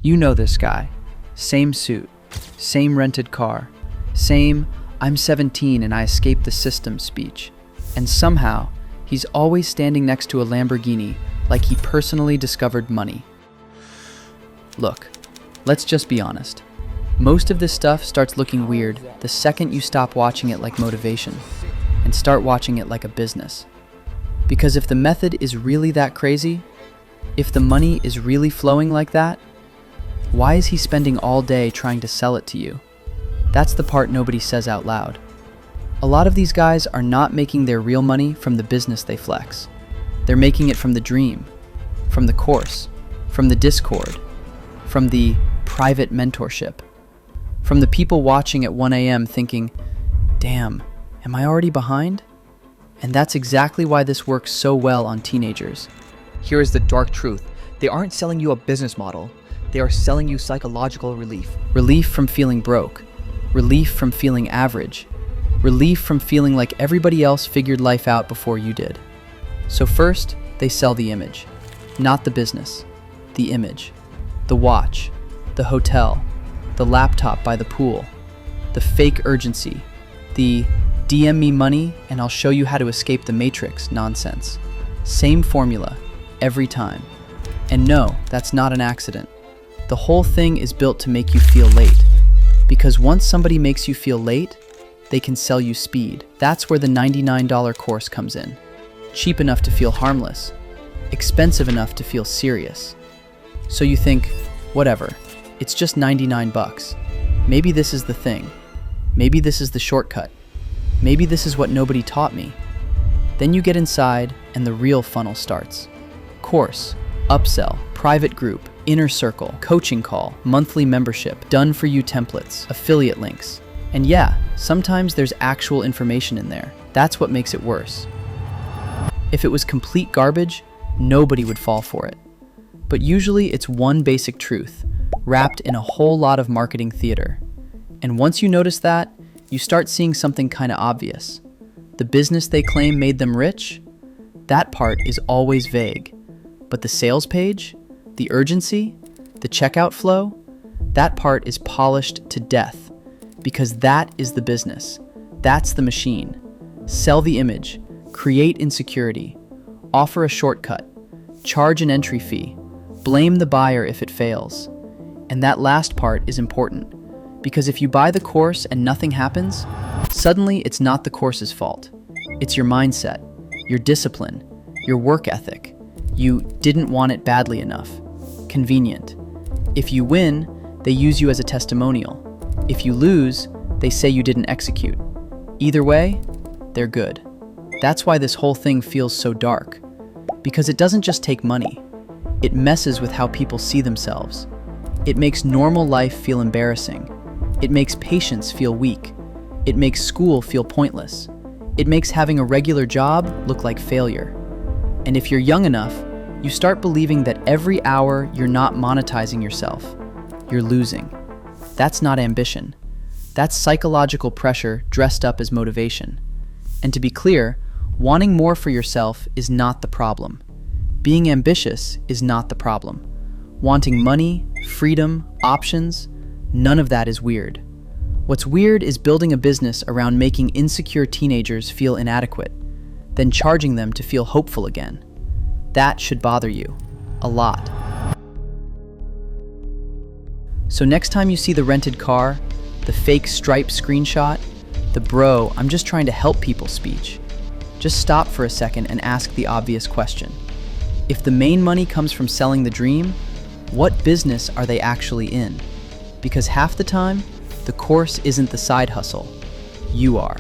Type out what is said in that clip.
You know this guy. Same suit, same rented car, same "I'm 17 and I escaped the system" speech. And somehow, he's always standing next to a Lamborghini like he personally discovered money. Look, let's just be honest. Most of this stuff starts looking weird the second you stop watching it like motivation and start watching it like a business. Because if the method is really that crazy, if the money is really flowing like that, why is he spending all day trying to sell it to you? That's the part nobody says out loud. A lot of these guys are not making their real money from the business they flex. They're making it from the dream, from the course, from the Discord, from the private mentorship, from the people watching at 1 a.m. thinking, damn, am I already behind? And that's exactly why this works so well on teenagers. Here is the dark truth. They aren't selling you a business model. They are selling you psychological relief. Relief from feeling broke. Relief from feeling average. Relief from feeling like everybody else figured life out before you did. So first, they sell the image. Not the business. The image. The watch. The hotel. The laptop by the pool. The fake urgency. The "DM me money and I'll show you how to escape the matrix" nonsense. Same formula, every time. And no, that's not an accident. The whole thing is built to make you feel late. Because once somebody makes you feel late, they can sell you speed. That's where the $99 course comes in. Cheap enough to feel harmless. Expensive enough to feel serious. So you think, whatever, it's just 99 bucks. Maybe this is the thing. Maybe this is the shortcut. Maybe this is what nobody taught me. Then you get inside and the real funnel starts. Course, upsell, private group, inner circle, coaching call, monthly membership, done-for-you templates, affiliate links. And yeah, sometimes there's actual information in there. That's what makes it worse. If it was complete garbage, nobody would fall for it. But usually it's one basic truth, wrapped in a whole lot of marketing theater. And once you notice that, you start seeing something kind of obvious. The business they claim made them rich? That part is always vague. But the sales page, the urgency, the checkout flow, that part is polished to death. Because that is the business. That's the machine. Sell the image, create insecurity, offer a shortcut, charge an entry fee, blame the buyer if it fails. And that last part is important. Because if you buy the course and nothing happens, suddenly it's not the course's fault. It's your mindset, your discipline, your work ethic. You didn't want it badly enough. Convenient. If you win, they use you as a testimonial. If you lose, they say you didn't execute. Either way, they're good. That's why this whole thing feels so dark. Because it doesn't just take money. It messes with how people see themselves. It makes normal life feel embarrassing. It makes patience feel weak. It makes school feel pointless. It makes having a regular job look like failure. And if you're young enough, you start believing that every hour you're not monetizing yourself, you're losing. That's not ambition. That's psychological pressure dressed up as motivation. And to be clear, wanting more for yourself is not the problem. Being ambitious is not the problem. Wanting money, freedom, options, none of that is weird. What's weird is building a business around making insecure teenagers feel inadequate, then charging them to feel hopeful again. That should bother you. A lot. So next time you see the rented car, the fake Stripe screenshot, the "bro, I'm just trying to help people" speech, just stop for a second and ask the obvious question. If the main money comes from selling the dream, what business are they actually in? Because half the time, the course isn't the side hustle. You are.